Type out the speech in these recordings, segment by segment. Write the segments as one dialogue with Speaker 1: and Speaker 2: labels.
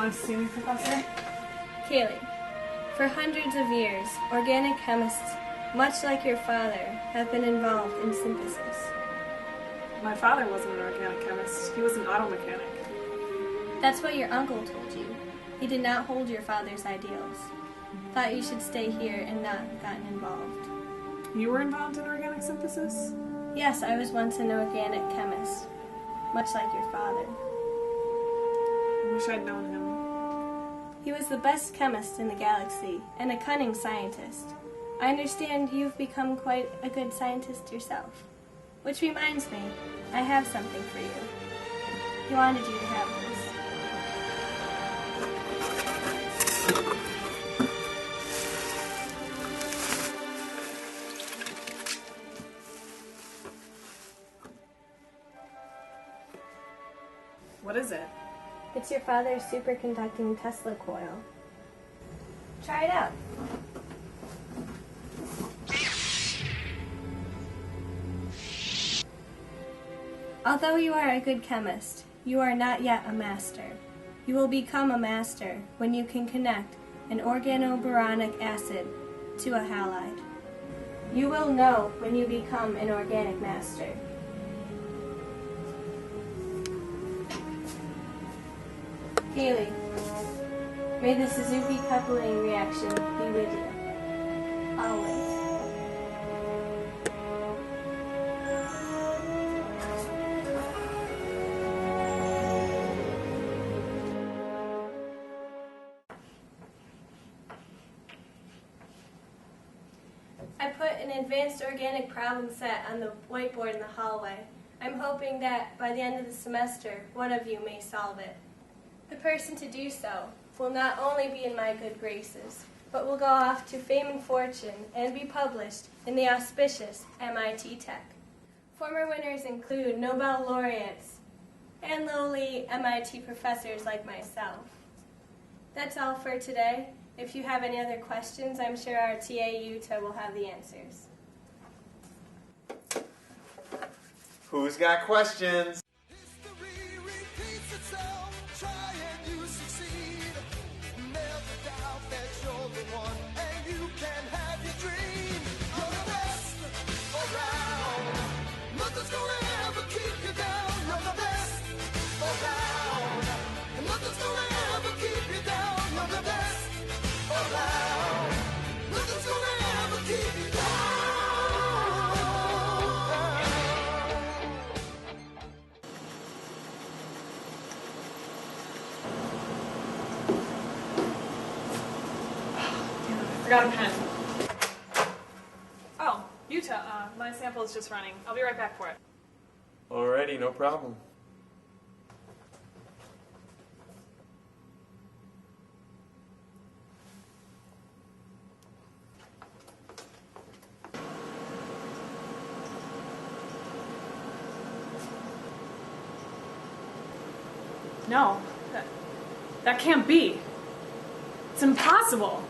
Speaker 1: Want to see me, Professor?
Speaker 2: Kaylee, for hundreds of years, organic chemists, much like your father, have been involved in synthesis.
Speaker 1: My father wasn't an organic chemist. He was an auto mechanic.
Speaker 2: That's what your uncle told you. He did not hold your father's ideals. Thought you should stay here and not gotten involved.
Speaker 1: You were involved in organic synthesis?
Speaker 2: Yes, I was once an organic chemist, much like your father.
Speaker 1: I wish I'd known him.
Speaker 2: He was the best chemist in the galaxy and a cunning scientist. I understand you've become quite a good scientist yourself. Which reminds me, I have something for you. He wanted you to have this.
Speaker 1: What is it?
Speaker 2: It's your father's superconducting Tesla coil. Try it out. Although you are a good chemist, you are not yet a master. You will become a master when you can connect an organoboronic acid to a halide. You will know when you become an organic master. Kaylee, may the Suzuki coupling reaction be with you. Always. I put an advanced organic problem set on the whiteboard in the hallway. I'm hoping that by the end of the semester, one of you may solve it. The person to do so will not only be in my good graces, but will go off to fame and fortune and be published in the auspicious MIT Tech. Former winners include Nobel laureates and lowly MIT professors like myself. That's all for today. If you have any other questions, I'm sure our TA Yuta will have the answers.
Speaker 3: Who's got questions?
Speaker 4: History repeats itself. Try and you succeed. Never doubt that you're the one, and you can have your dream. You're the best around. Nothing's gonna ever keep you down. You're the best around. Nothing's gonna ever keep you down. You're the best around. Nothing's gonna ever keep you down.
Speaker 1: Forgot a pen. Oh, Yuta, my sample is just running. I'll be right back for it.
Speaker 3: Alrighty, no problem.
Speaker 1: No, that can't be. It's impossible.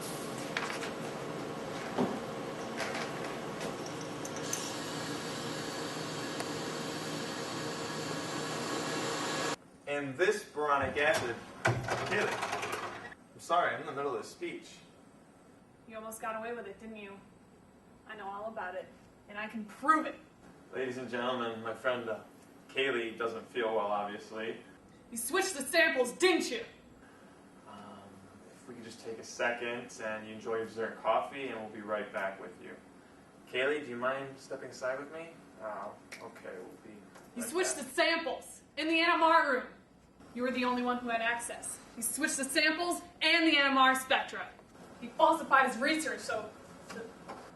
Speaker 3: And this boronic acid, get it. I'm sorry, I'm in the middle of a speech.
Speaker 1: You almost got away with it, didn't you? I know all about it, and I can prove it.
Speaker 3: Ladies and gentlemen, my friend Kaylee doesn't feel well, obviously.
Speaker 1: You switched the samples, didn't you?
Speaker 3: If we could just take a second and you enjoy your dessert and coffee, and we'll be right back with you. Kaylee, do you mind stepping aside with me? Okay, we'll be
Speaker 1: You
Speaker 3: right
Speaker 1: switched
Speaker 3: back.
Speaker 1: the samples in the NMR room. You were the only one who had access. He switched the samples and the NMR spectra. He falsified his research so the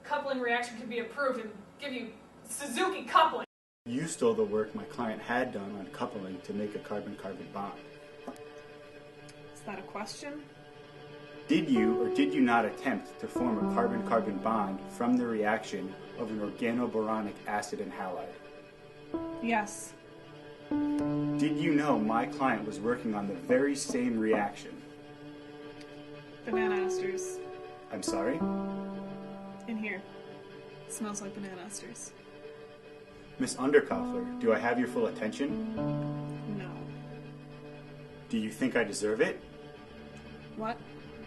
Speaker 1: coupling reaction could be approved and give you Suzuki coupling.
Speaker 5: You stole the work my client had done on coupling to make a carbon-carbon bond.
Speaker 1: Is that a question?
Speaker 5: Did you or did you not attempt to form a carbon-carbon bond from the reaction of an organoboronic acid and halide?
Speaker 1: Yes.
Speaker 5: Did you know my client was working on the very same reaction?
Speaker 1: Banana esters.
Speaker 5: I'm sorry?
Speaker 1: In here. Smells like banana esters.
Speaker 5: Miss Underkoffler, do I have your full attention?
Speaker 1: No.
Speaker 5: Do you think I deserve it?
Speaker 1: What?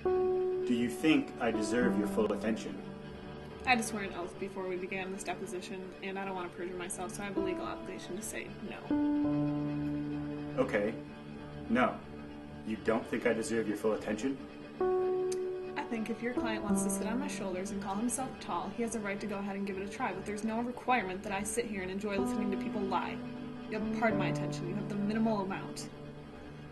Speaker 5: Do you think I deserve your full attention?
Speaker 1: I had to swear an oath before we began this deposition, and I don't want to perjure myself, so I have a legal obligation to say no.
Speaker 5: Okay. No. You don't think I deserve your full attention?
Speaker 1: I think if your client wants to sit on my shoulders and call himself tall, he has a right to go ahead and give it a try, but there's no requirement that I sit here and enjoy listening to people lie. You have part of my attention. You have the minimal amount.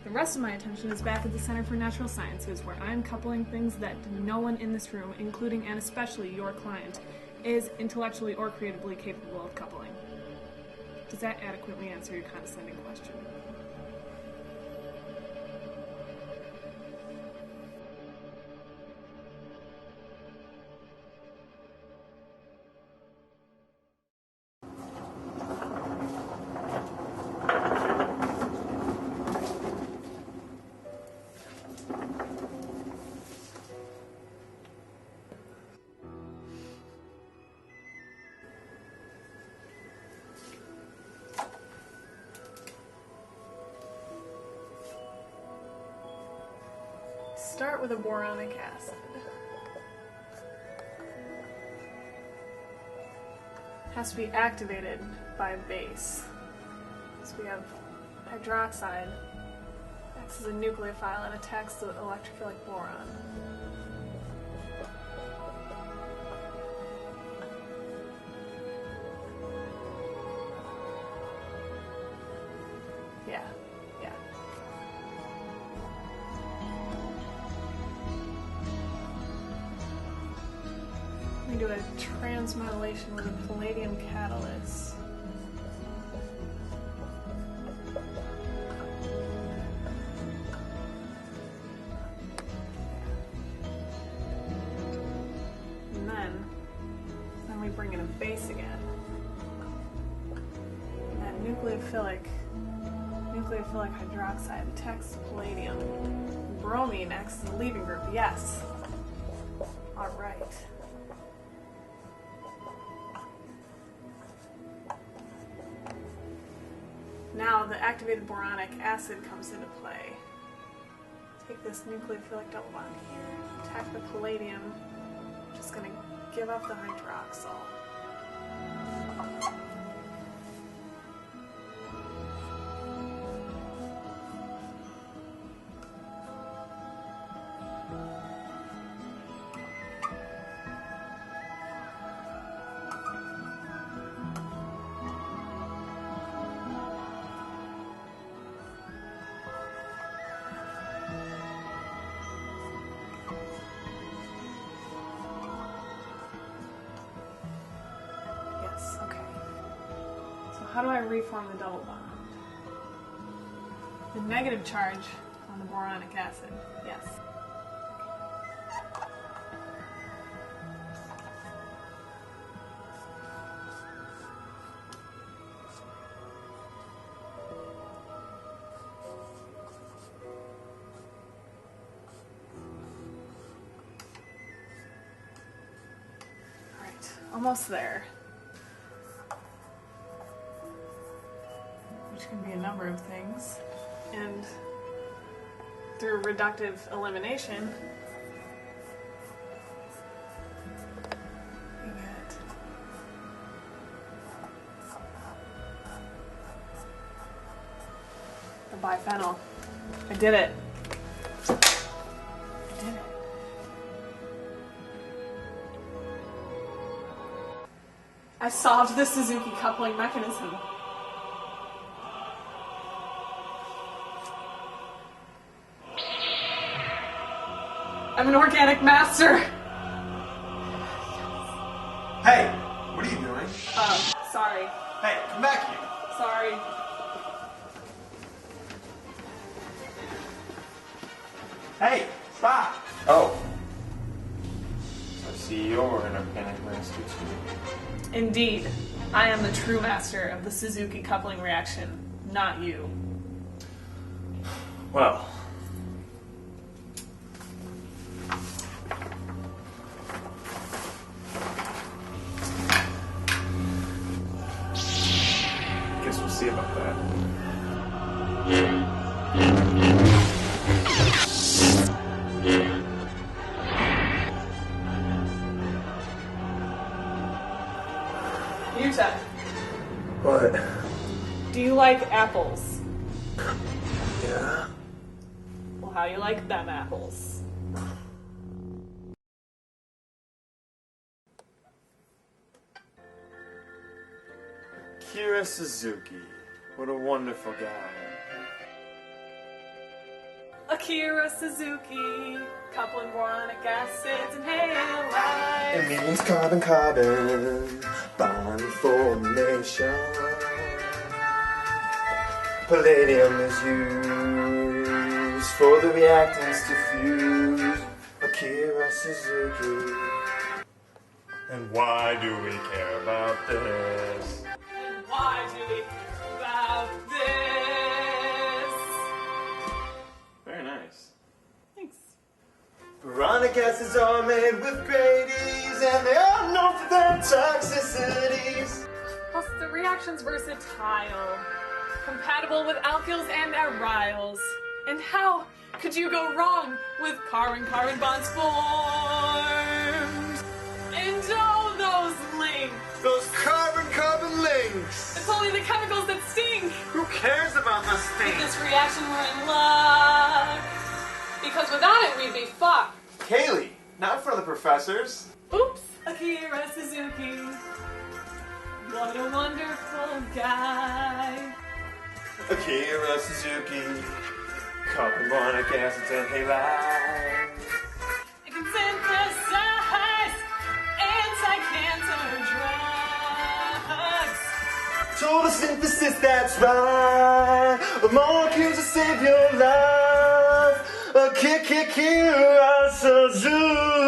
Speaker 1: The rest of my attention is back at the Center for Natural Sciences, where I'm coupling things that no one in this room, including and especially your client, is intellectually or creatively capable of coupling. Does that adequately answer your condescending question? Start with a boronic acid. Has to be activated by a base. So we have hydroxide, acts as a nucleophile and attacks the electrophilic boron. Yeah. We do a transmethylation with a palladium catalyst. And then we bring in a base again. And that nucleophilic hydroxide attacks the palladium. Bromine acts as a leaving group, yes. All right. Now the activated boronic acid comes into play. Take this nucleophilic double bond here, attack the palladium, just going to give up the hydroxyl. How do I reform the double bond? The negative charge on the boronic acid, yes. All right, almost there. Which can be a number of things, and through reductive elimination, we get the biphenyl. I did it. I solved the Suzuki coupling mechanism. I'm an organic master!
Speaker 3: Hey, what are you doing?
Speaker 1: Oh, sorry.
Speaker 3: Hey, come back here.
Speaker 1: Sorry.
Speaker 3: Hey, stop! Oh. I see you're an organic master too.
Speaker 1: Indeed. I am the true master of the Suzuki coupling reaction, not you.
Speaker 3: Well. Guess we'll see about that.
Speaker 1: Utah,
Speaker 6: What?
Speaker 1: do you like apples?
Speaker 6: Yeah?
Speaker 1: Well, how do you like them apples?
Speaker 3: Kira Suzuki. What a wonderful guy.
Speaker 1: Akira Suzuki, coupling boric acids and halides.
Speaker 6: It means carbon-carbon bond formation. Palladium is used for the reactants to fuse. Akira Suzuki.
Speaker 3: And why do we care about this?
Speaker 1: And why do we care about this?
Speaker 3: Very nice.
Speaker 1: Thanks.
Speaker 6: Boronic acids are made with great ease, and they are known for their toxicities.
Speaker 1: Plus, the reaction's versatile, compatible with alkyls and aryls. And how could you go wrong with carbon-carbon bonds formed? And all those links.
Speaker 6: Those carbon-carbon links.
Speaker 1: It's only the chemicals that stink.
Speaker 6: Who cares about the
Speaker 1: With
Speaker 6: stink?
Speaker 1: this reaction, we're in luck. Because without it, we'd be fucked.
Speaker 3: Kaylee, not in front of the professors.
Speaker 1: Oops, Akira Suzuki. What a wonderful guy.
Speaker 3: Akira Suzuki. Carbonic acids and halides.
Speaker 1: It can synthesize anti-cancer drugs.
Speaker 6: Total synthesis, that's right. A molecule to save your life. A Kira Suzuki.